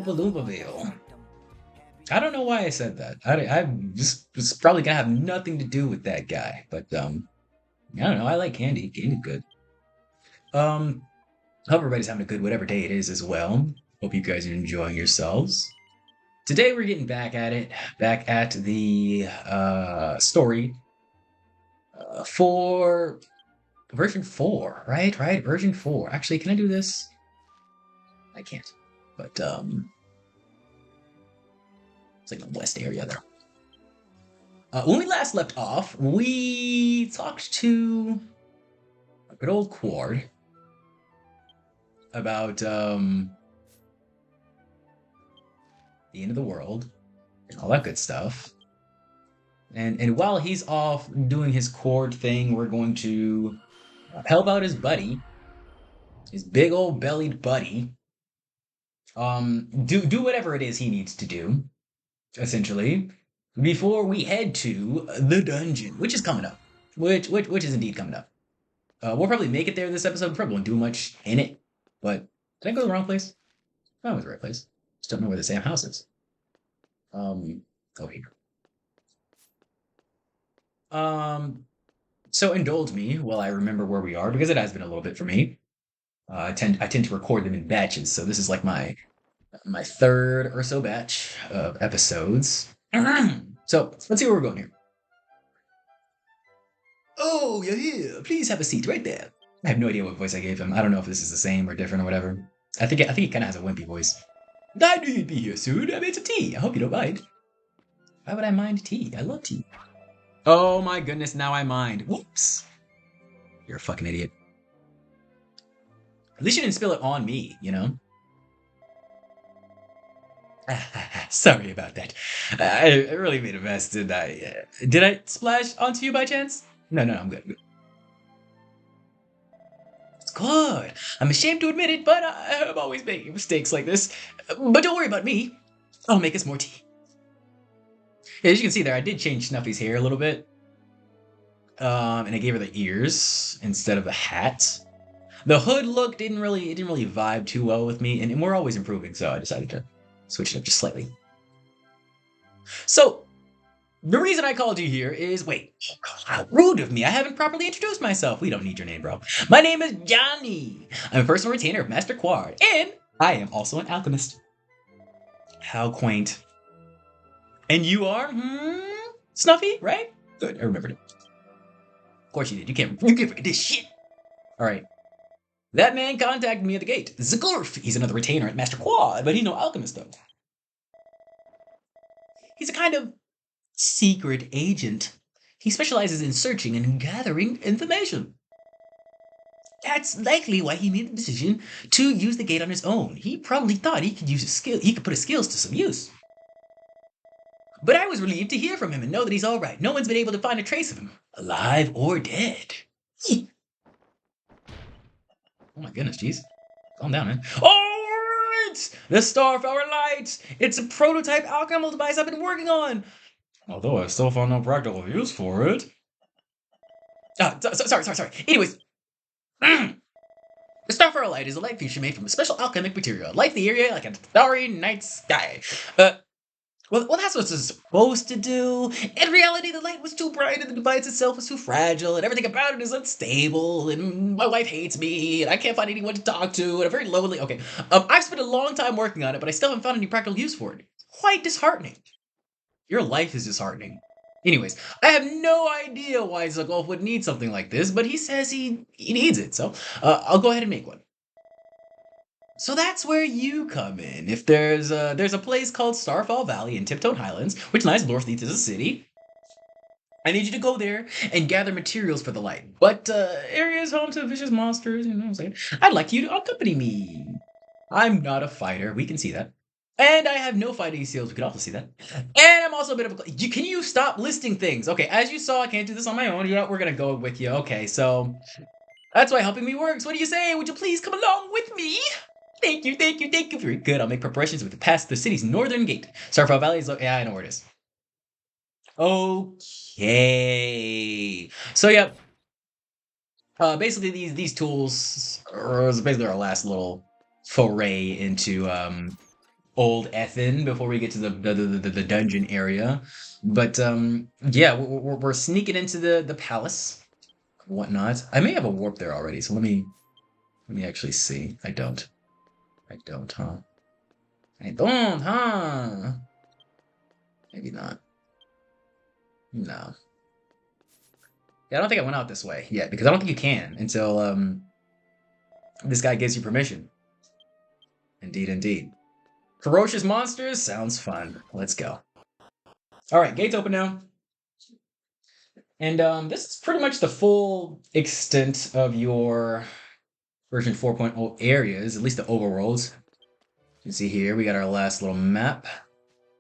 Oompa Loomaville. I don't know why I said that. I just was probably gonna have nothing to do with that guy, but I don't know. I like candy. Candy's good. Um, Hope everybody's having a good whatever day it is as well. Hope you guys are enjoying yourselves. Today we're getting back at it, back at the story for version 4, right? Right, version 4. Actually, can I do this? I can't. But it's like the west area there. When we last left off, we talked to a good old Quard about the end of the world and all that good stuff. And while he's off doing his Quard thing, we're going to help out his buddy, his big old bellied buddy. Do whatever it is he needs to do, essentially, before we head to the dungeon, which is coming up. Which is indeed coming up. We'll probably make it there this episode. Probably won't do much in it. But did I go to the wrong place? No, I was the right place. Just don't know where the Sam house is. Over here. So indulge me while I remember where we are, because it has been a little bit for me. I tend to record them in batches, so this is like my third or so batch of episodes. So let's see where we're going here. Oh, you're here. Please have a seat right there. I have no idea what voice I gave him. I don't know if this is the same or different or whatever. I think he kind of has a wimpy voice. I knew you'd be here soon. I made some tea. I hope you don't mind. Why would I mind tea? I love tea. Oh my goodness, now I mind. Whoops. You're a fucking idiot. At least you didn't spill it on me, you know? Sorry about that. I really made a mess, didn't I? Did I splash onto you by chance? No, I'm good. It's good. I'm ashamed to admit it, but I'm always making mistakes like this. But don't worry about me. I'll make us more tea. As you can see there, I did change Snuffy's hair a little bit. And I gave her the ears instead of the hat. The hood look didn't really vibe too well with me, and we're always improving, so I decided to switch it up just slightly. So, the reason I called you here is, wait, how rude of me. I haven't properly introduced myself. We don't need your name, bro. My name is Johnny. I'm a personal retainer of Master Quard, and I am also an alchemist. How quaint. And you are, Snuffy, right? Good, I remembered it. Of course you did. You can't forget this shit. All right. That man contacted me at the gate. Zagurf. He's another retainer at Master Quad, but he's no alchemist, though. He's a kind of secret agent. He specializes in searching and gathering information. That's likely why he made the decision to use the gate on his own. He probably thought he could use his skill. He could put his skills to some use. But I was relieved to hear from him and know that he's all right. No one's been able to find a trace of him, alive or dead. Oh my goodness, jeez. Calm down, man. Alright! The Starflower Light! It's a prototype alchemical device I've been working on! Although I've still found no practical use for it. Sorry. Anyways. The Starflower Light is a light feature made from a special alchemic material. Light the area like a starry night sky. Well, that's what it's supposed to do. In reality, the light was too bright and the device itself was too fragile and everything about it is unstable and my wife hates me and I can't find anyone to talk to and I'm very lonely. Okay, I've spent a long time working on it, but I still haven't found any practical use for it. Quite disheartening. Your life is disheartening. Anyways, I have no idea why Zagolf would need something like this, but he says he needs it, so I'll go ahead and make one. So that's where you come in. If there's a place called Starfall Valley in Tiptoe Highlands, which lies northeast of the city, I need you to go there and gather materials for the light. But area is home to vicious monsters, you know what I'm saying? I'd like you to accompany me. I'm not a fighter, we can see that. And I have no fighting skills, we can also see that. And I'm also a bit of a... Can you stop listing things? Okay, as you saw, I can't do this on my own. You know, we're gonna go with you. Okay, so... That's why helping me works. What do you say? Would you please come along with me? Thank you. Very good. I'll make preparations with past the city's northern gate. Starfall Valley is... Yeah, I know where it is. Okay. So, yeah. Basically, these tools are basically our last little foray into old Ethan before we get to the dungeon area. But yeah, we're sneaking into the palace, whatnot. I may have a warp there already, so let me actually see. I don't. I don't, huh? I don't, huh? Maybe not. No. Yeah, I don't think I went out this way yet because I don't think you can until this guy gives you permission. Indeed, indeed. Ferocious monsters sounds fun. Let's go. All right, gates open now. And this is pretty much the full extent of your version 4.0 areas, at least the overworlds. You can see here we got our last little map.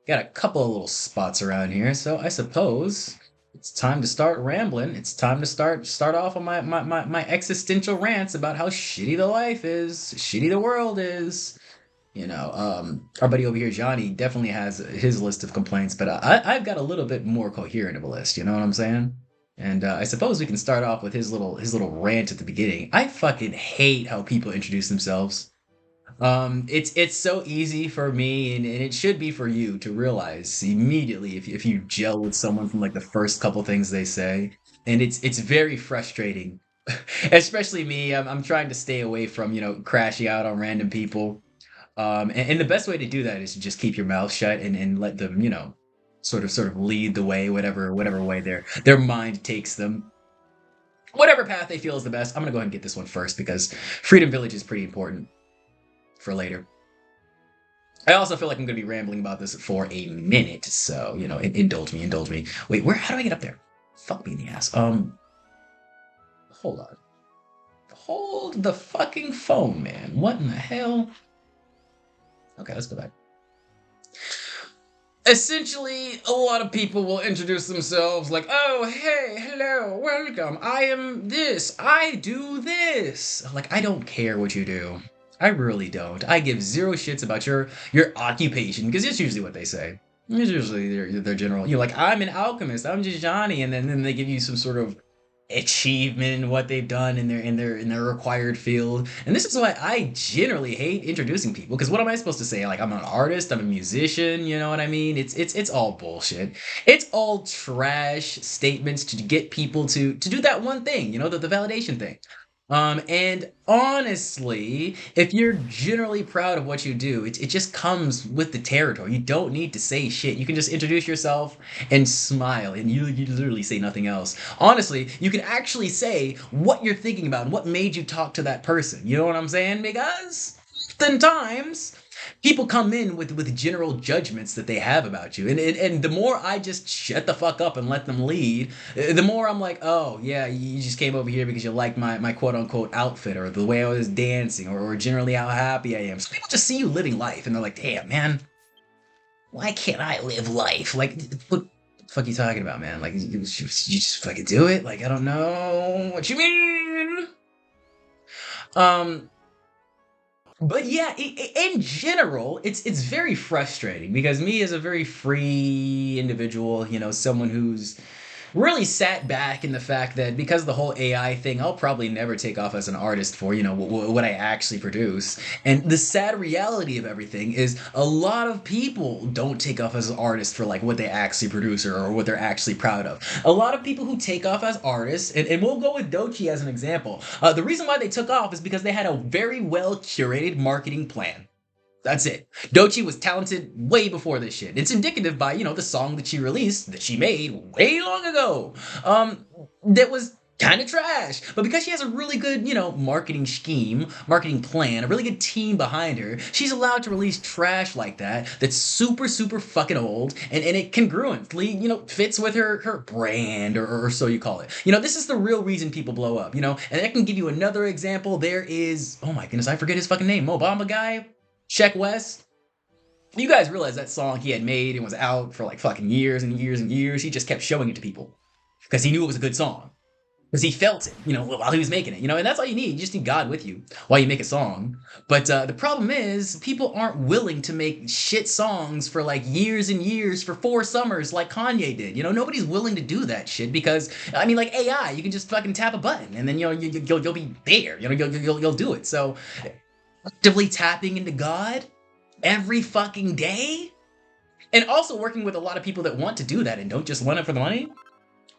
Got a couple of little spots around here, so I suppose it's time to start rambling. It's time to start off on my existential rants about how shitty the life is, shitty the world is. Our buddy over here, Johnny, definitely has his list of complaints, but I've got a little bit more coherent of a list. You know what I'm saying? And I suppose we can start off with his little rant at the beginning. I fucking hate how people introduce themselves. It's so easy for me, and it should be for you to realize immediately if you gel with someone from like the first couple things they say, and it's very frustrating. Especially me, I'm trying to stay away from crashing out on random people. And the best way to do that is to just keep your mouth shut and let them sort of lead the way, whatever way their mind takes them. Whatever path they feel is the best. I'm gonna go ahead and get this one first because Freedom Village is pretty important for later. I also feel like I'm going to be rambling about this for a minute, so indulge me, indulge me. Wait, how do I get up there? Fuck me in the ass. Hold on. Hold the fucking phone, man. What in the hell? Okay, let's go back. Essentially, a lot of people will introduce themselves like, "Oh, hey, hello, welcome. I am this. I do this." Like, I don't care what you do. I really don't. I give zero shits about your occupation because it's usually what they say. It's usually their general. You're like, "I'm an alchemist. I'm just Johnny," and then they give you some sort of achievement in what they've done in their required field. And this is why I generally hate introducing people, because what am I supposed to say? Like, I'm an artist, I'm a musician, you know what I mean? It's all bullshit. It's all trash statements to get people to do that one thing, the validation thing. And honestly, if you're generally proud of what you do, it just comes with the territory. You don't need to say shit. You can just introduce yourself and smile, and you literally say nothing else. Honestly, you can actually say what you're thinking about and what made you talk to that person. You know what I'm saying? Because oftentimes people come in with general judgments that they have about you, and the more I just shut the fuck up and let them lead, the more I'm like, oh yeah, you just came over here because you like my quote unquote outfit or the way I was dancing or generally how happy I am. So people just see you living life and they're like, damn man, why can't I live life? Like, what the fuck you talking about, man? Like, you just fucking do it? Like, I don't know what you mean. Um, but yeah, in general, it's very frustrating because me as a very free individual, someone who's really sat back in the fact that because of the whole AI thing, I'll probably never take off as an artist for, what I actually produce. And the sad reality of everything is a lot of people don't take off as an artist for like what they actually produce or what they're actually proud of. A lot of people who take off as artists, and we'll go with Dochi as an example. The reason why they took off is because they had a very well curated marketing plan. That's it. Dochi was talented way before this shit. It's indicative by, the song that she released, that she made way long ago. That was kind of trash. But because she has a really good, marketing scheme, marketing plan, a really good team behind her, she's allowed to release trash like that's super, super fucking old, and it congruently, fits with her brand, or so you call it. This is the real reason people blow up, and I can give you another example. There is, oh my goodness, I forget his fucking name, Obama guy? Check West. You guys realize that song he had made and was out for like fucking years and years and years. He just kept showing it to people because he knew it was a good song. Because he felt it, while he was making it, and that's all you need. You just need God with you while you make a song. But the problem is, people aren't willing to make shit songs for like years and years for 4 summers like Kanye did. Nobody's willing to do that shit because, I mean, like AI, you can just fucking tap a button and then you'll be there. You'll do it. So actively tapping into God, every fucking day, and also working with a lot of people that want to do that and don't just want it for the money.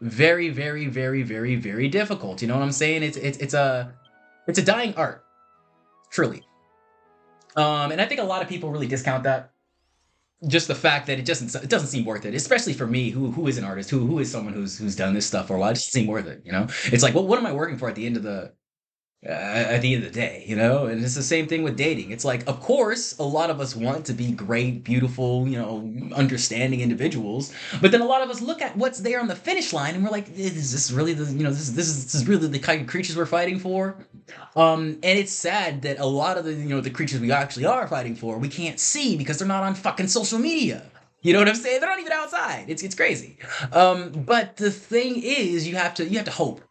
Very, very, very, very, very difficult. You know what I'm saying? It's a dying art, truly. And I think a lot of people really discount that. Just the fact that it doesn't seem worth it, especially for me, who is an artist, who is someone who's done this stuff for a while. It doesn't seem worth it. You know, it's like, well, what am I working for at the end of the day, you know? And it's the same thing with dating. It's like, of course, a lot of us want to be great, beautiful, you know, understanding individuals, but then a lot of us look at what's there on the finish line and we're like, is this really the, you know, this is really the kind of creatures we're fighting for? And it's sad that a lot of the, you know, the creatures we actually are fighting for, we can't see because they're not on fucking social media. You know what I'm saying? They're not even outside. It's crazy. But the thing is, you have to hope.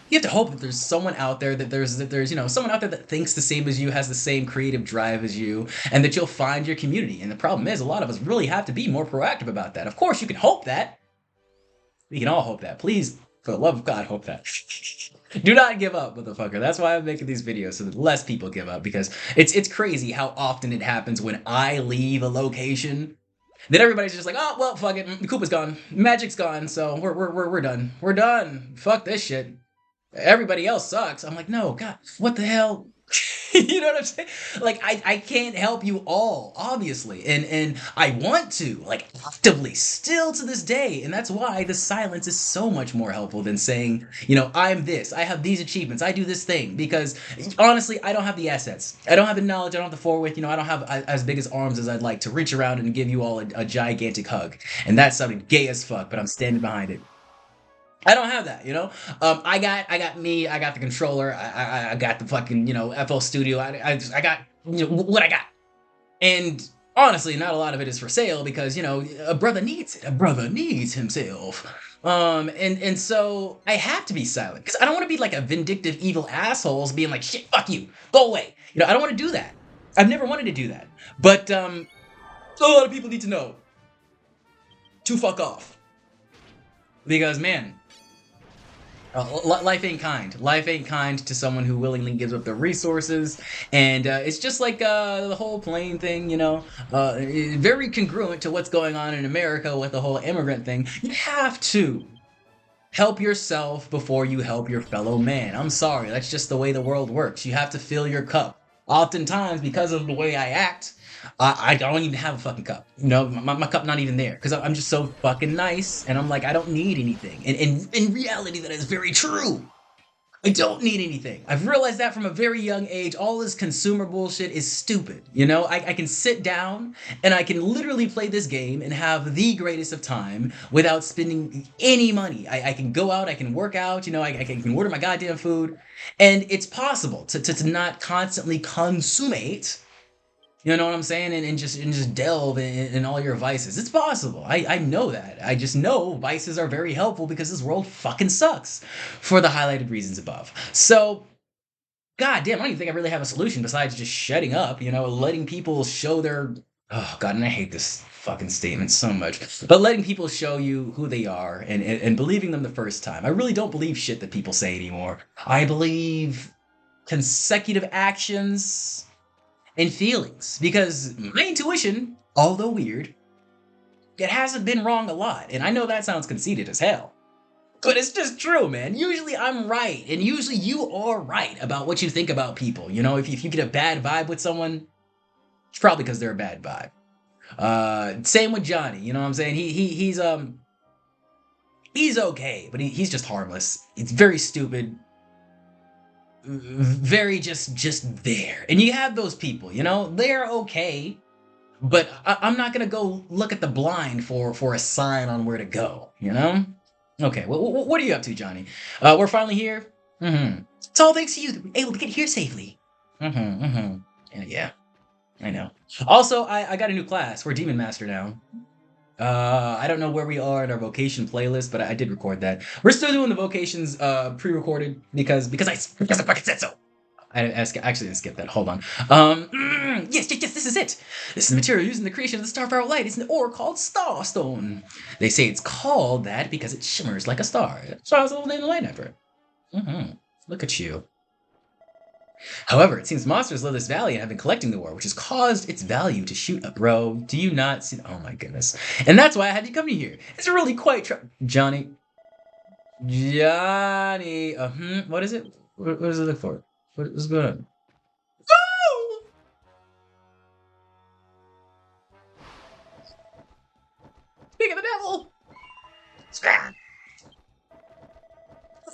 You have to hope that there's someone out there that there's you know someone out there that thinks the same as you, has the same creative drive as you, and that you'll find your community. And the problem is, a lot of us really have to be more proactive about that. Of course, you can hope that. We can all hope that. Please, for the love of God, hope that. Do not give up, motherfucker. That's why I'm making these videos, so that less people give up, because it's crazy how often it happens when I leave a location. Then everybody's just like, oh well, fuck it. Koopa's gone, Magic's gone, so we're done. We're done. Fuck this shit. Everybody else sucks. I'm like, no, God, what the hell? You know what I'm saying? Like, I can't help you all, obviously. And I want to, like, actively, still to this day. And that's why the silence is so much more helpful than saying, you know, I'm this, I have these achievements, I do this thing. Because, honestly, I don't have the assets. I don't have the knowledge, I don't have the forward, you know, I don't have as big as arms as I'd like to reach around and give you all a gigantic hug. And that's something gay as fuck, but I'm standing behind it. I don't have that, you know. I got me. I got the controller. I got the fucking, you know, FL Studio. I got, you know, what I got. And honestly, not a lot of it is for sale because, you know, a brother needs it. A brother needs himself. And so I have to be silent because I don't want to be like a vindictive, evil assholes being like, shit, fuck you, go away. You know, I don't want to do that. I've never wanted to do that. But a lot of people need to know to fuck off because, man. Life ain't kind. Life ain't kind to someone who willingly gives up their resources, and it's just like the whole plane thing, you know. Very congruent to what's going on in America with the whole immigrant thing. You have to help yourself before you help your fellow man. I'm sorry, that's just the way the world works. You have to fill your cup. Oftentimes, because of the way I act, I don't even have a fucking cup. You know, my cup not even there because I'm just so fucking nice, and I'm like, I don't need anything. And in reality, that is very true. I don't need anything. I've realized that from a very young age. All this consumer bullshit is stupid. You know, I can sit down and I can literally play this game and have the greatest of time without spending any money. I can go out, I can work out, you know, I can order my goddamn food. And it's possible to not constantly consummate, you know what I'm saying? And just delve in all your vices. It's possible. I know that. I just know vices are very helpful because this world fucking sucks for the highlighted reasons above. So, god damn, I don't even think I really have a solution besides just shutting up, you know, letting people show their. Oh god, and I hate this fucking statement so much. But letting people show you who they are and believing them the first time. I really don't believe shit that people say anymore. I believe consecutive actions and feelings because my intuition, although weird, it hasn't been wrong a lot. And I know that sounds conceited as hell, but it's just true, man. Usually I'm right, and usually you are right about what you think about people. You know, if you get a bad vibe with someone, it's probably because they're a bad vibe. Same with Johnny. You know what I'm saying? He's okay, but he's just harmless. It's very stupid, very just there. And you have those people, you know, they're okay, but I'm not gonna go look at the blind for a sign on where to go, you know. Okay, well, what are you up to, Johnny? We're finally here. It's all thanks to you that we're able to get here safely. Yeah, I know. Also, I got a new class. We're Demon Master now. I don't know where we are in our vocation playlist, but I did record that. We're still doing the vocations pre-recorded because I fucking said so. Actually didn't skip that. Hold on. Yes, this is it. This is the material used in the creation of the Starfire Light. It's an ore called Starstone. They say it's called that because it shimmers like a star. So I was a little name the light after it. Look at you. However, it seems monsters live this valley and have been collecting the ore, which has caused its value to shoot up. Bro, do you not see? Oh my goodness. And that's why I had you come here. It's really quite Johnny. Johnny. What is it? What does it look for? What's going on? Oh! Speak of the devil! Scram!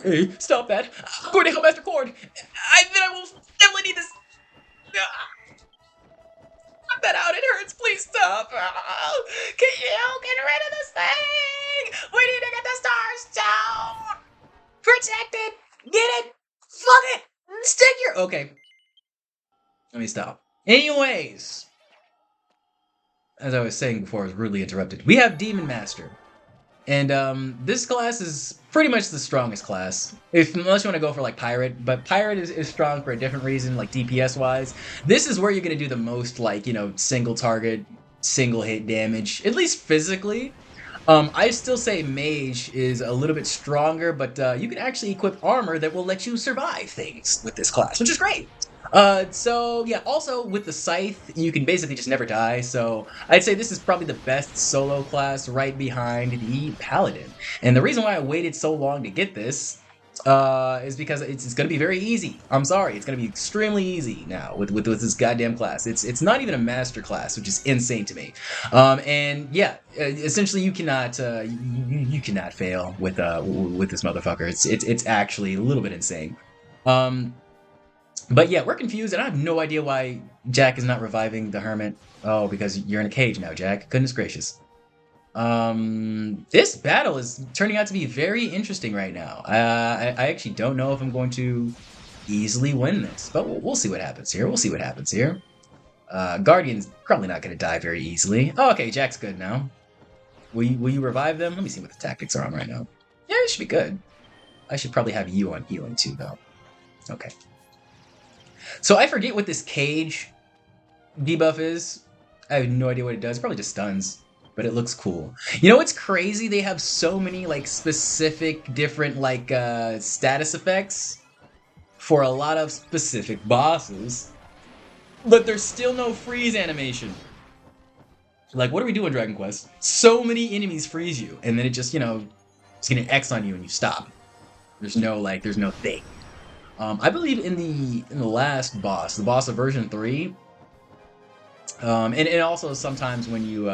Hey, stop that. I'm going to help Master Cord. I will definitely need this. Cut that out. It hurts. Please stop. Can you get rid of this thing? We need to get the stars down. Protect it. Get it. Fuck it. Stick your... Okay. Let me stop. Anyways. As I was saying before, I was rudely interrupted. We have Demon Master. And this class is pretty much the strongest class, unless you want to go for like Pirate. But Pirate is strong for a different reason, like DPS wise. This is where you're gonna do the most, like, you know, single target, single hit damage, at least physically. I still say Mage is a little bit stronger, but you can actually equip armor that will let you survive things with this class, which is great. So yeah, also with the Scythe, you can basically just never die, so I'd say this is probably the best solo class right behind the Paladin. And the reason why I waited so long to get this is because it's going to be very easy. I'm sorry, it's going to be extremely easy now with this goddamn class. It's not even a master class, which is insane to me. And yeah, essentially you cannot you cannot fail with this motherfucker. It's actually a little bit insane. But yeah, we're confused, and I have no idea why Jack is not reviving the Hermit. Oh, because you're in a cage now, Jack. Goodness gracious. This battle is turning out to be very interesting right now. I actually don't know if I'm going to easily win this, but we'll see what happens here. We'll see what happens here. Guardian's probably not going to die very easily. Oh, okay, Jack's good now. Will you revive them? Let me see what the tactics are on right now. Yeah, it should be good. I should probably have you on healing too, though. Okay. So I forget what this cage debuff is. I have no idea what it does. Probably just stuns, but it looks cool. You know what's crazy? They have so many like specific different like status effects for a lot of specific bosses, but there's still no freeze animation. Like, what do we do in Dragon Quest? So many enemies freeze you, and then it just, you know, it's gonna X on you and you stop. There's no thing. I believe in the last boss, the boss of version 3, and also sometimes when you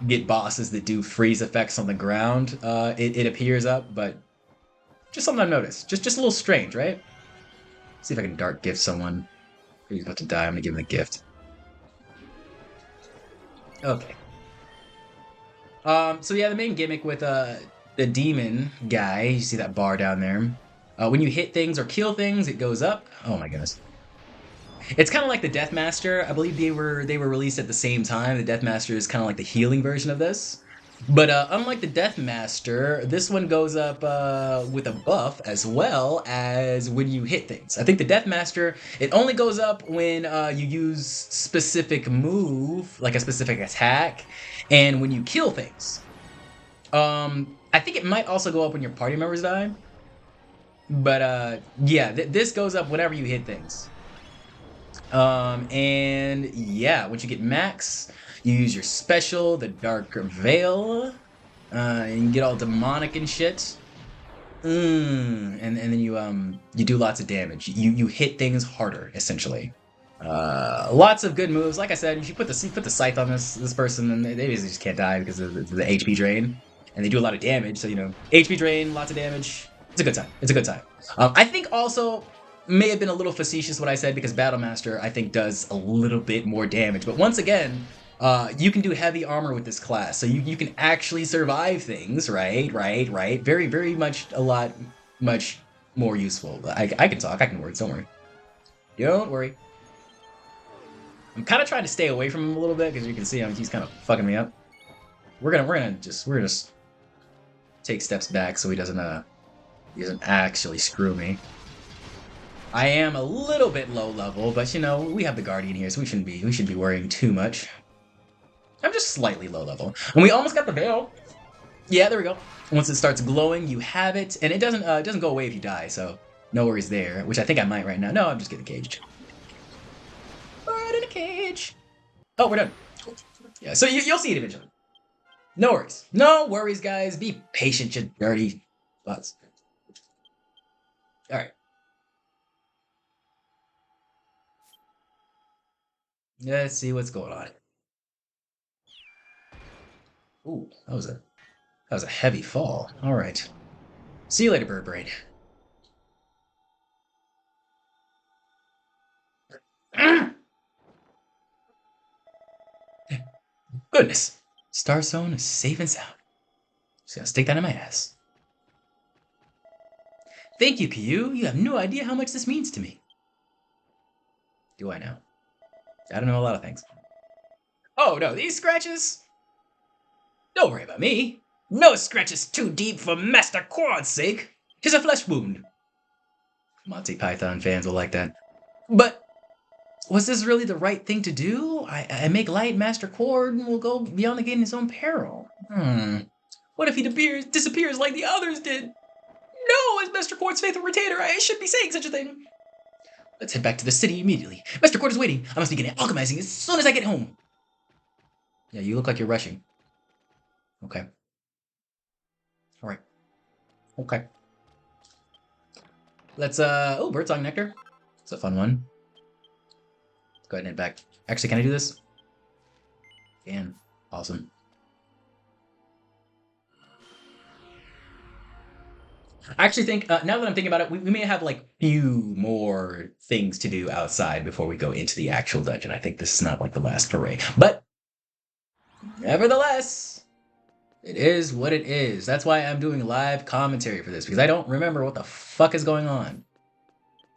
get bosses that do freeze effects on the ground, it appears up, but just something I've noticed. Just a little strange, right? Let's see if I can dark gift someone who's about to die. I'm gonna give him a gift. Okay. So yeah, the main gimmick with the demon guy, you see that bar down there. When you hit things or kill things, it goes up. Oh my goodness. It's kind of like the Deathmaster. I believe they were released at the same time. The Deathmaster is kind of like the healing version of this. But unlike the Deathmaster, this one goes up with a buff as well as when you hit things. I think the Deathmaster, it only goes up when you use specific move, like a specific attack, and when you kill things. I think it might also go up when your party members die. But yeah, this goes up whenever you hit things. And yeah, once you get max, you use your special, the Dark Veil, and you get all demonic and shit. And then you do lots of damage. You hit things harder, essentially. Lots of good moves. Like I said, you should put the scythe on this person, and they basically just can't die because of the HP drain, and they do a lot of damage. So, you know, HP drain, lots of damage. It's a good time. It's a good time. I think also may have been a little facetious what I said, because Battlemaster I think does a little bit more damage. But once again, you can do heavy armor with this class, so you can actually survive things. Right. Very, very much much more useful. I can talk. I can words. Don't worry. Don't worry. I'm kind of trying to stay away from him a little bit because you can see he's kind of fucking me up. We're gonna just take steps back so he doesn't actually screw me. I am a little bit low level, but you know, we have the Guardian here, so we shouldn't be worrying too much. I'm just slightly low level. And we almost got the veil. Yeah, there we go. Once it starts glowing, you have it, and it doesn't go away if you die, so No worries there, which I think I might right now. No, I'm just getting caged. Right in a cage. Oh, we're done. Yeah, so you'll see it eventually. No worries. No worries, guys. Be patient, you dirty butts. All right. Let's see what's going on. Ooh, that was a heavy fall. All right. See you later, bird brain. Goodness. Star Zone is safe and sound. Just gonna stick that in my ass. Thank you, Caillou. You have no idea how much this means to me. Do I know? I don't know a lot of things. Oh no, these scratches? Don't worry about me. No scratches too deep for Master Quad's sake. Tis a flesh wound. Monty Python fans will like that. But was this really the right thing to do? I make light Master Cord and will go beyond the gate in his own peril. What if he disappears like the others did? No, as Master Quard's faithful retainer, I shouldn't be saying such a thing. Let's head back to the city immediately. Master Quard is waiting. I must begin alchemizing as soon as I get home. Yeah, you look like you're rushing. Okay. All right. Okay. Let's, oh, birdsong nectar. It's a fun one. Let's go ahead and head back. Actually, can I do this? Can. Awesome. I actually think, now that I'm thinking about it, we may have like few more things to do outside before we go into the actual dungeon. I think this is not like the last foray. But, nevertheless, it is what it is. That's why I'm doing live commentary for this, because I don't remember what the fuck is going on.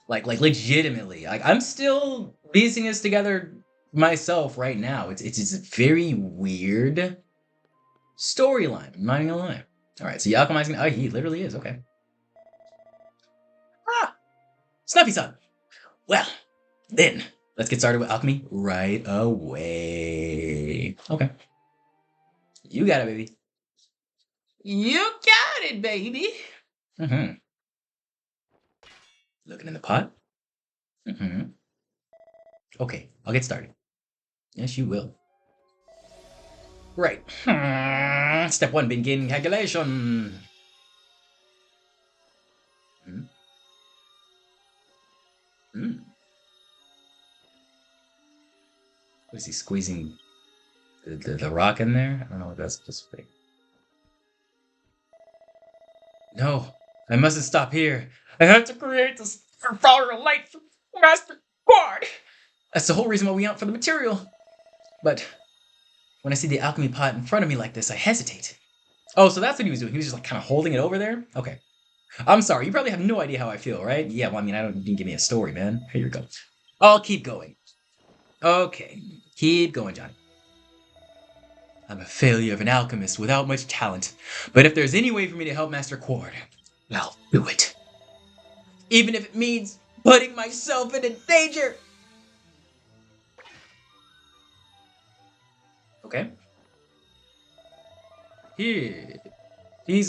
Like legitimately. Like, I'm still piecing this together myself right now. It's a very weird storyline. I'm not even gonna lie. All right, so you alchemizing. Oh, he literally is. Okay. Ah, Snuffy-san. Well, then let's get started with alchemy right away. Okay. You got it, baby. You got it, baby. Mm-hmm. Looking in the pot. Mm-hmm. Okay, I'll get started. Yes, you will. Right. Step 1, begin calculation. Hmm. Hmm. What is he squeezing the rock in there? I don't know what that's supposed to be. No, I mustn't stop here. I have to create this power of light for Master Quard. That's the whole reason why we went for the material. But when I see the alchemy pot in front of me like this, I hesitate. Oh, so that's what he was doing. He was just like kind of holding it over there? Okay. I'm sorry. You probably have no idea how I feel, right? Yeah, well, I mean, I don't, you didn't give me a story, man. Here you go. I'll keep going. Okay. Keep going, Johnny. I'm a failure of an alchemist without much talent. But if there's any way for me to help Master Quard, I'll do it. Even if it means putting myself into danger. Okay. He's,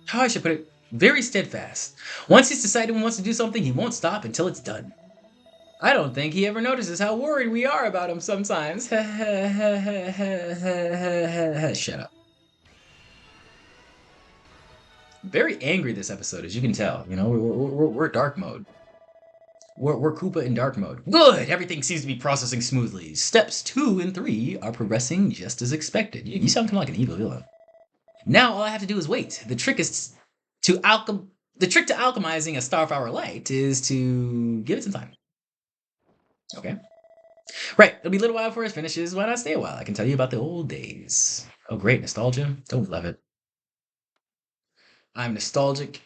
how I should put it, very steadfast. Once he's decided he wants to do something, he won't stop until it's done. I don't think he ever notices how worried we are about him sometimes. Shut up. Very angry this episode, as you can tell. You know, we're dark mode. We're Koopa in dark mode. Good! Everything seems to be processing smoothly. Steps 2 and 3 are progressing just as expected. You sound kind of like an evil villain. Now all I have to do is wait. The trick to alchemizing a starflower light is to give it some time. Okay. Right, it'll be a little while before it finishes. Why not stay a while? I can tell you about the old days. Oh, great, nostalgia. Don't we love it? I'm nostalgic.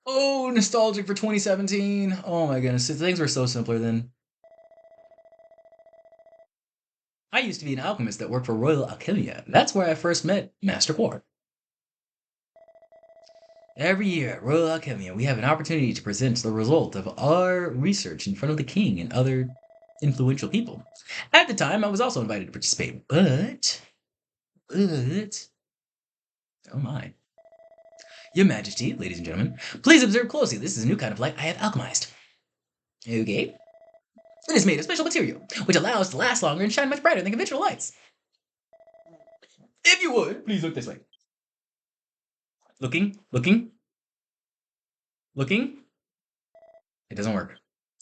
Oh, nostalgic for 2017. Oh my goodness, things were so simpler then. I used to be an alchemist that worked for Royal Alchemia. That's where I first met Master Quard. Every year at Royal Alchemia, we have an opportunity to present the result of our research in front of the king and other influential people. At the time, I was also invited to participate, but, oh my. Your Majesty, ladies and gentlemen, please observe closely. This is a new kind of light I have alchemized. Okay. It is made of special material, which allows it to last longer and shine much brighter than conventional lights. If you would, please look this way. Looking. It doesn't work.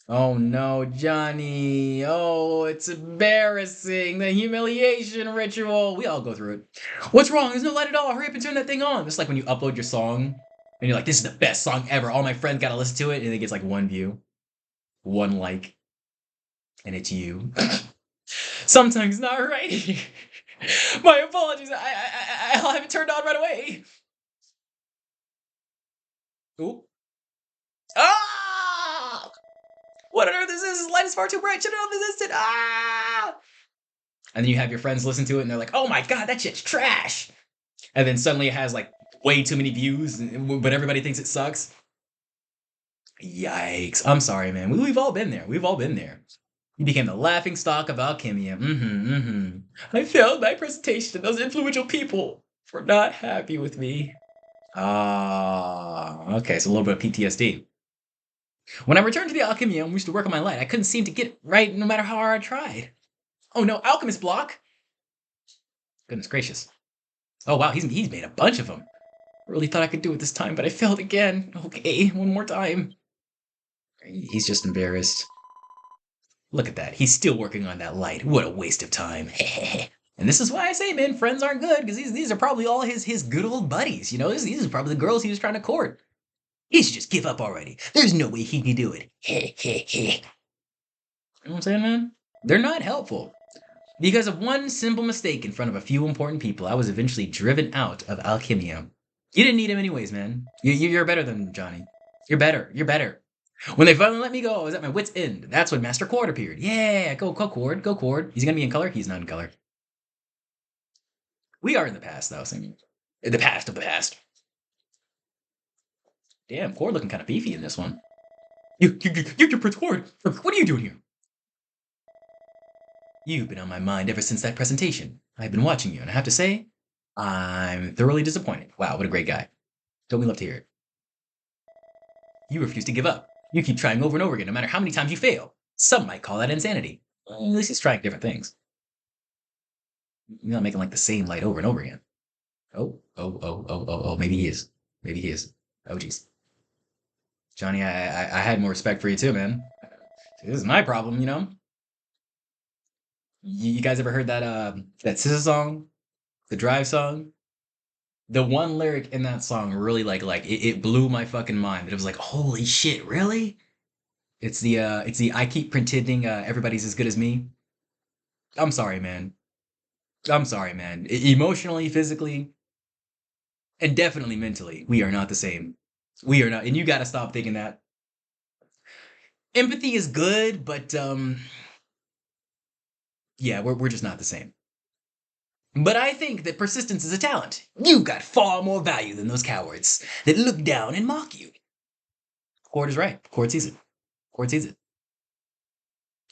Oh no, Johnny. Oh, it's embarrassing. The humiliation ritual. We all go through it. What's wrong? There's no light at all. Hurry up and turn that thing on. It's like when you upload your song and you're like, this is the best song ever. All my friends gotta listen to it. And it gets like 1 view, 1 like, and it's you. Something's not right. My apologies. I'll have it turned on right away. Ooh. Ah! What on earth is this? This light is far too bright. Should have resisted. Ah! And then you have your friends listen to it and they're like, oh my god, that shit's trash. And then suddenly it has like way too many views, but everybody thinks it sucks. Yikes. I'm sorry, man. We've all been there. We've all been there. You became the laughing stock of alchemia. I failed my presentation, and those influential people were not happy with me. Ah, okay, so a little bit of PTSD. When I returned to the alchemia and wished to work on my light, I couldn't seem to get it right no matter how hard I tried. Oh no, alchemist block! Goodness gracious. Oh wow, he's made a bunch of them. I really thought I could do it this time, but I failed again. Okay, one more time. He's just embarrassed. Look at that. He's still working on that light. What a waste of time. And this is why I say, man, friends aren't good, because these are probably all his good old buddies. You know, these are probably the girls he was trying to court. He should just give up already. There's no way he can do it. You know what I'm saying, man? They're not helpful. Because of one simple mistake in front of a few important people, I was eventually driven out of alchemia. You didn't need him anyways, man. You're better than Johnny. You're better. You're better. When they finally let me go, I was at my wit's end. That's when Master Cord appeared. Yeah, go Cord, go Cord. He's gonna be in color? He's not in color. We are in the past, though. So the past of the past. Damn, Cord looking kind of beefy in this one. You're Prince Cord. What are you doing here? You've been on my mind ever since that presentation. I've been watching you, and I have to say, I'm thoroughly disappointed. Wow, what a great guy. Don't we love to hear it? You refuse to give up. You keep trying over and over again, no matter how many times you fail. Some might call that insanity. Well, at least he's trying different things. You're not making like the same light over and over again. Oh, maybe he is. Maybe he is. Oh, jeez. Johnny, I had more respect for you too, man. This is my problem, you know? You guys ever heard that that SZA song? The Drive song? The one lyric in that song really it blew my fucking mind. It was like, holy shit, really? It's the I keep pretending everybody's as good as me. I'm sorry, man. I'm sorry, man. Emotionally, physically, and definitely mentally, we are not the same. We are not, and you gotta stop thinking that. Empathy is good, but yeah, we're just not the same. But I think that persistence is a talent. You got far more value than those cowards that look down and mock you. Cord is right. Cord sees it. Cord sees it.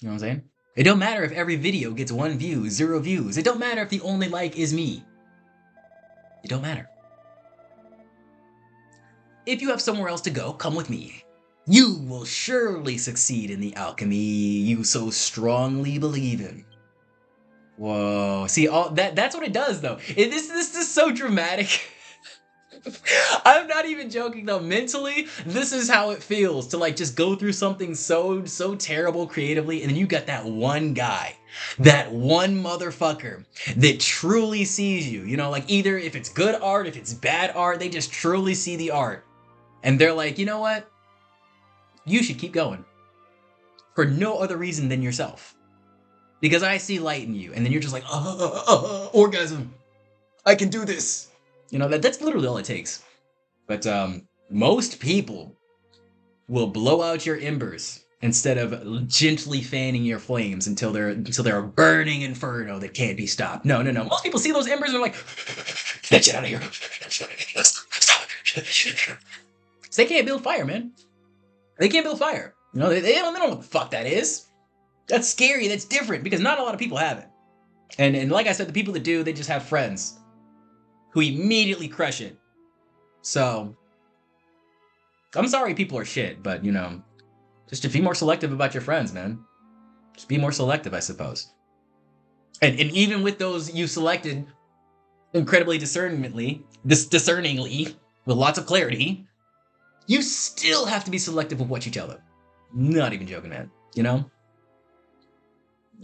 You know what I'm saying? It don't matter if every video gets 1 view, 0 views. It don't matter if the only like is me. It don't matter. If you have somewhere else to go, come with me. You will surely succeed in the alchemy you so strongly believe in. Whoa. See, all that's what it does though. This is so dramatic. I'm not even joking though. Mentally, this is how it feels to like just go through something so terrible creatively, and then you got that one guy, that one motherfucker that truly sees you. You know, like either if it's good art, if it's bad art, they just truly see the art. And they're like, you know what? You should keep going. For no other reason than yourself. Because I see light in you, and then you're just like, orgasm. I can do this. You know, that's literally all it takes. But most people will blow out your embers instead of gently fanning your flames until they're a burning inferno that can't be stopped. No. Most people see those embers and they're like, get that shit out of here. Stop. So they can't build fire, man. They can't build fire. You know, they don't know what the fuck that is. That's scary. That's different because not a lot of people have it. And like I said, the people that do, they just have friends who immediately crush it. So I'm sorry people are shit, but, you know, just be more selective about your friends, man. Just be more selective, I suppose. And even with those you selected incredibly discerningly, with lots of clarity, you still have to be selective with what you tell them. Not even joking, man. You know?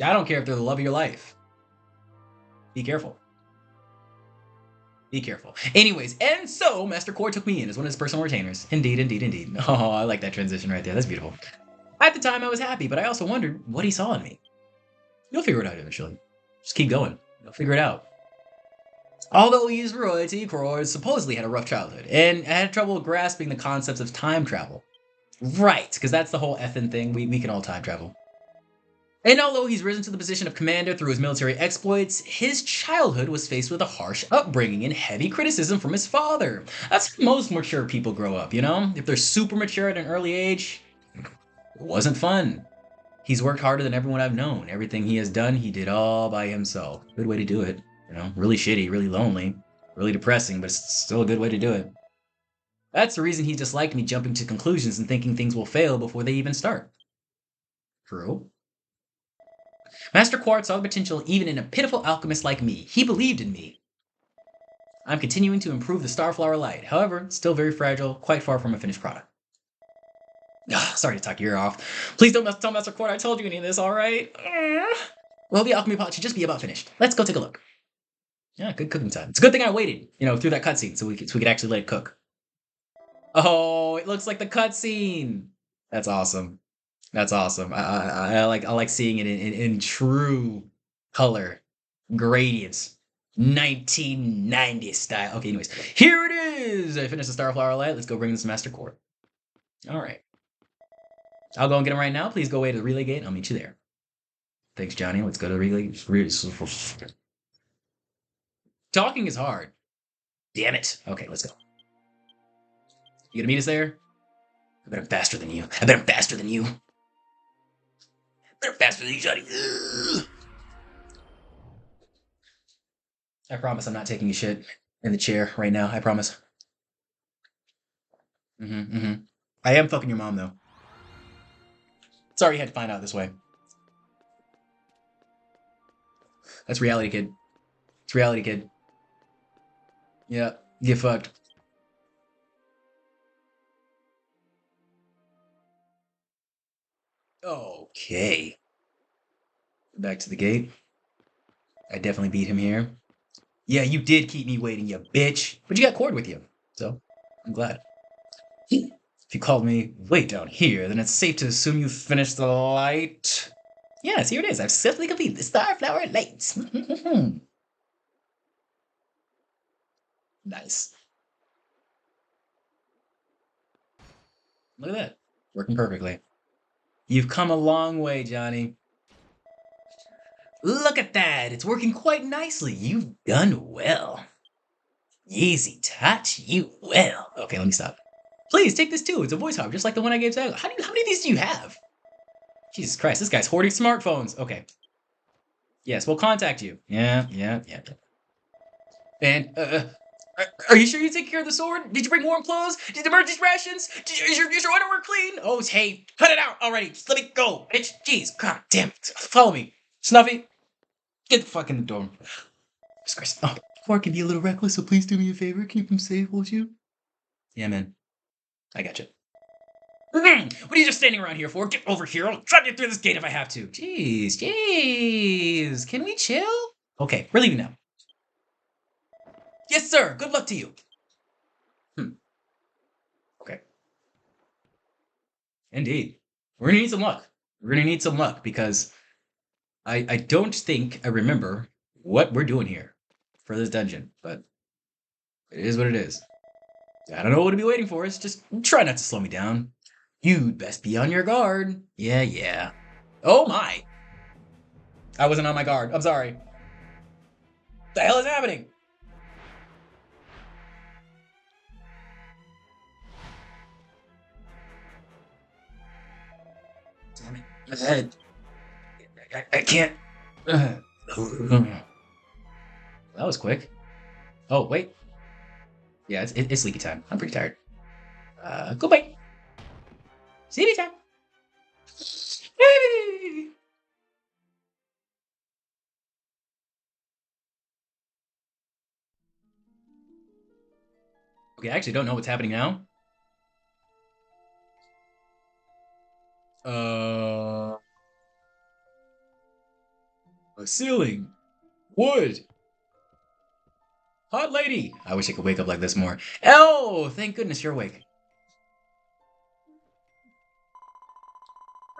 I don't care if they're the love of your life. Be careful. Be careful. Anyways, and so Master Core took me in as one of his personal retainers. Indeed, indeed, indeed. Oh, I like that transition right there. That's beautiful. At the time, I was happy, but I also wondered what he saw in me. You'll figure it out eventually. Just keep going. You'll figure it out. Although he's royalty, Core supposedly had a rough childhood, and had trouble grasping the concepts of time travel. Right, because that's the whole effing thing. We can all time travel. And although he's risen to the position of commander through his military exploits, his childhood was faced with a harsh upbringing and heavy criticism from his father. That's how most mature people grow up, you know? If they're super mature at an early age, it wasn't fun. He's worked harder than everyone I've known. Everything he has done, he did all by himself. Good way to do it. You know, really shitty, really lonely, really depressing, but it's still a good way to do it. That's the reason he disliked me jumping to conclusions and thinking things will fail before they even start. True. Master Quartz saw the potential even in a pitiful alchemist like me. He believed in me. I'm continuing to improve the Starflower Light. However, still very fragile, quite far from a finished product. Sorry to talk your ear off. Please don't tell Master Quartz I told you any of this, alright? Well, the alchemy pot should just be about finished. Let's go take a look. Yeah, good cooking time. It's a good thing I waited, you know, through that cutscene so we could actually let it cook. Oh, it looks like the cutscene. That's awesome. That's awesome. I like seeing it in true color gradients. 1990 style. Okay, anyways, here it is. I finished the Starflower Light. Let's go bring this to Master Core. All right. I'll go and get him right now. Please go away to the relay gate. I'll meet you there. Thanks, Johnny. Let's go to the relay. Talking is hard. Damn it. Okay, let's go. You gonna meet us there? I bet I'm faster than you. I bet I'm faster than you. They're faster than you, Johnny. I promise I'm not taking a shit in the chair right now. I promise. I am fucking your mom, though. Sorry you had to find out this way. That's reality, kid. It's reality, kid. Yeah, get fucked. Okay. Back to the gate. I definitely beat him here. Yeah, you did keep me waiting, you bitch. But you got Cord with you, so I'm glad. If you called me way down here, then it's safe to assume you finished the light. Yes, here it is. I've successfully completed the Starflower Light. Nice. Look at that. Working perfectly. You've come a long way, Johnny. Look at that! It's working quite nicely. You've done well. Easy touch, you well. Okay, let me stop. Please take this too. It's a voice harp, just like the one I gave to. How many of these do you have? Jesus Christ, this guy's hoarding smartphones. Okay. Yes, we'll contact you. Yeah. And are you sure you take care of the sword? Did you bring warm clothes? Did you emergency rations? Is your underwear clean? Oh, hey, cut it out already. Just let me go, bitch. Jeez, god damn it. Follow me. Snuffy, get the fuck in the door. Jesus Christ. Oh, Quark can be a little reckless, so please do me a favor. Keep him safe, won't you? Yeah, man. I got you. What are you just standing around here for? Get over here. I'll drive you through this gate if I have to. Jeez. Can we chill? Okay, we're leaving now. Yes, sir. Good luck to you. Okay. Indeed. We're gonna need some luck. We're gonna need some luck because I don't think I remember what we're doing here for this dungeon, but it is what it is. I don't know what to be waiting for us. Just try not to slow me down. You'd best be on your guard. Yeah. Oh my. I wasn't on my guard. I'm sorry. What the hell is happening? Damn it. My head. I can't. That was quick. Oh, wait. Yeah, it's leaky time. I'm pretty tired. Goodbye. CB time. Okay, I actually don't know what's happening now. A ceiling. Wood. Hot lady. I wish I could wake up like this more. Oh, thank goodness you're awake.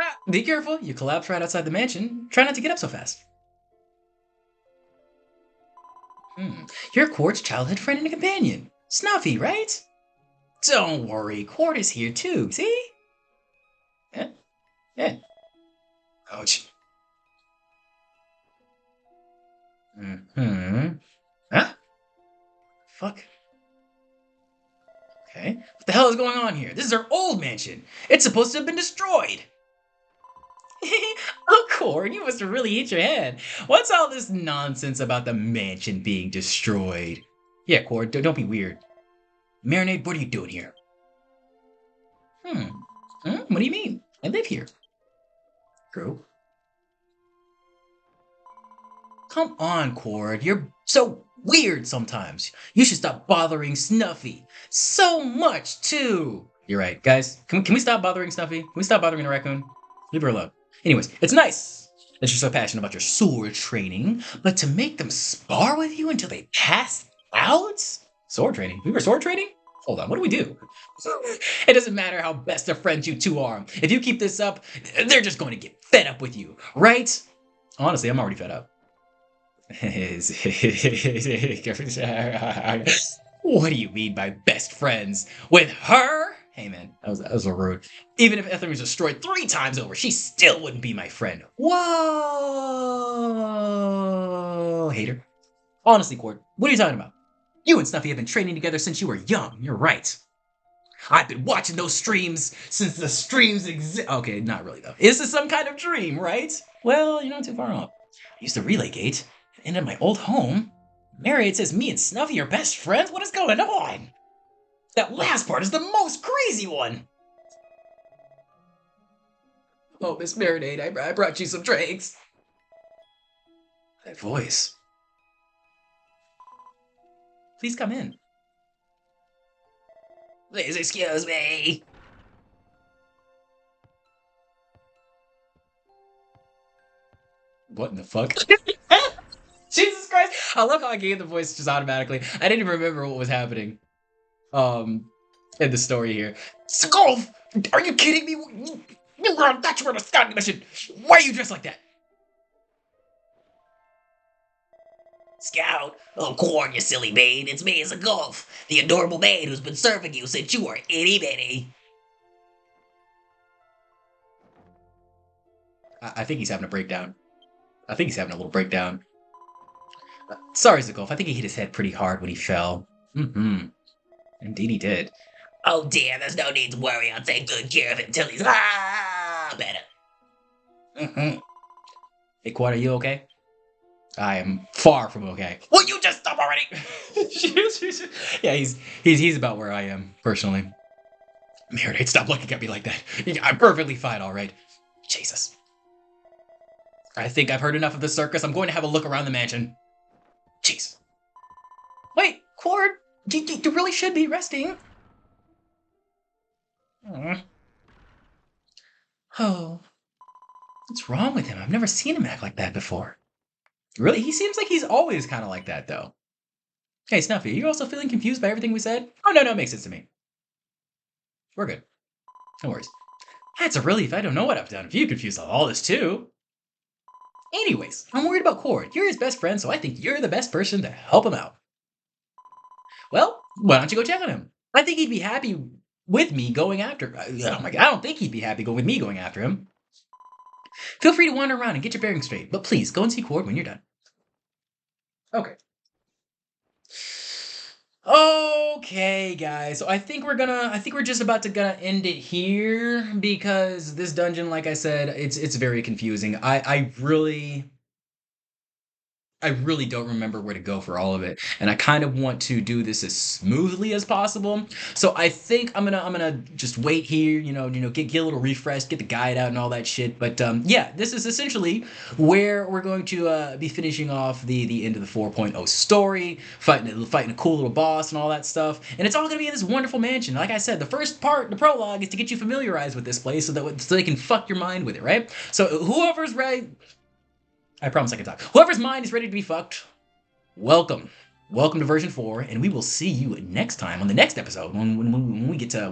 Ah, be careful. You collapse right outside the mansion. Try not to get up so fast. You're Quart's childhood friend and a companion. Snuffy, right? Don't worry, Quart is here too, see? Yeah, yeah. Ouch. Huh? Fuck. Okay. What the hell is going on here? This is our old mansion. It's supposed to have been destroyed. Oh, Cord, you must have really hit your head. What's all this nonsense about the mansion being destroyed? Yeah, Cord, don't be weird. Marinade, what are you doing here? What do you mean? I live here. True. Come on, Cord. You're so weird sometimes. You should stop bothering Snuffy. So much, too. You're right. Guys, can we stop bothering Snuffy? Can we stop bothering the raccoon? Leave her alone. Anyways, it's nice that you're so passionate about your sword training, but to make them spar with you until they pass out? Sword training? We were sword training? Hold on, what do we do? It doesn't matter how best of friends you two are. If you keep this up, they're just going to get fed up with you, right? Honestly, I'm already fed up. What do you mean by best friends? With her? Hey man, that was a rude. Even if Ether was destroyed 3 times over, she still wouldn't be my friend. Whoa, hater. Honestly, Cord, what are you talking about? You and Snuffy have been training together since you were young. You're right. I've been watching those streams since the streams exist. Okay, not really though. This is some kind of dream, right? Well, you're not too far off. I used to relay gate and in my old home. Mary, it says me and Snuffy are best friends? What is going on? That last part is the most crazy one. Oh, Miss Marinade, I brought you some drinks. That voice. Please come in. Please excuse me. What in the fuck? Jesus Christ! I love how I gave the voice just automatically. I didn't even remember what was happening. In the story here. Skulf! Are you kidding me? You were on that scouting mission. Why are you dressed like that? Scout? Oh, Corn, you silly maid. It's me, as a Gulf, the adorable maid who's been serving you since you were itty bitty. I think he's having a breakdown. I think he's having a little breakdown. Sorry, Zagolf. I think he hit his head pretty hard when he fell. Indeed he did. Oh dear, there's no need to worry. I'll take good care of him until he's better. Hey, Quad, are you okay? I am far from okay. Will you just stop already? Yeah, he's about where I am, personally. Marinade, stop looking at me like that. I'm perfectly fine, alright. Jesus. I think I've heard enough of the circus. I'm going to have a look around the mansion. Jeez. Wait, Cord, you really should be resting. Oh. What's wrong with him? I've never seen him act like that before. Really? He seems like he's always kind of like that, though. Hey, Snuffy, are you also feeling confused by everything we said? Oh, no, it makes sense to me. We're good. No worries. That's a relief. I don't know what I've done if you confused all this, too. Anyways, I'm worried about Cord. You're his best friend, so I think you're the best person to help him out. Well, why don't you go check on him? I think he'd be happy with me going after... Oh my god, I don't think he'd be happy with me going after him. Feel free to wander around and get your bearings straight, but please, go and see Cord when you're done. Okay. Okay, guys. So I think we're just about to gonna end it here because this dungeon, like I said, it's very confusing. I really I really don't remember where to go for all of it, and I kind of want to do this as smoothly as possible. So I think I'm gonna just wait here, get a little refresh, get the guide out and all that shit. But yeah, this is essentially where we're going to be finishing off the end of the 4.0 story, fighting a cool little boss and all that stuff, and it's all gonna be in this wonderful mansion. Like I said, the first part, the prologue, is to get you familiarized with this place so they can fuck your mind with it, right? So whoever's ready. I promise I can talk. Whoever's mind is ready to be fucked, welcome. Welcome to version 4, and we will see you next time on the next episode when we get to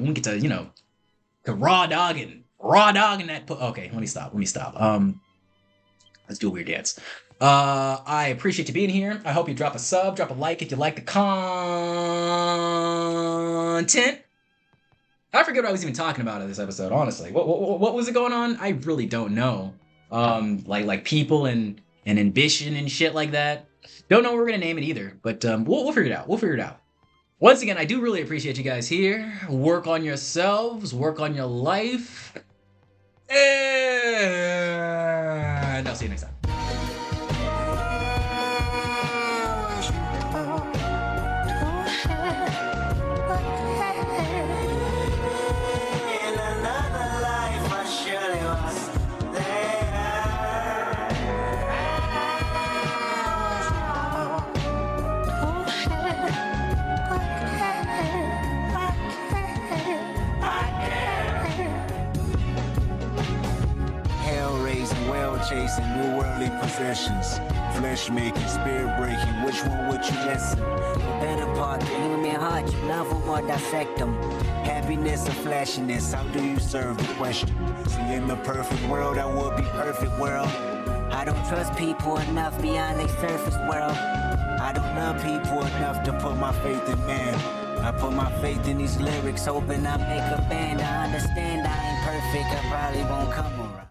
to raw dogging that okay, let me stop. Let's do a weird dance. I appreciate you being here. I hope you drop a sub, drop a like if you like the content. I forget what I was even talking about in this episode, honestly. What was it going on? I really don't know. Like people and ambition and shit like that. Don't know what we're gonna name it either, but we'll figure it out. We'll figure it out. Once again, I do really appreciate you guys here. Work on yourselves, work on your life, and I'll see you next time. Chasing new worldly possessions, flesh making, spirit breaking. Which one would you listen? The better part, the human heart, you love them or dissect them. Happiness or flashiness? How do you serve the question? See, in the perfect world, I would be perfect world. I don't trust people enough beyond their surface world. I don't love people enough to put my faith in man. I put my faith in these lyrics, hoping I make a band. I understand I ain't perfect, I probably won't come around.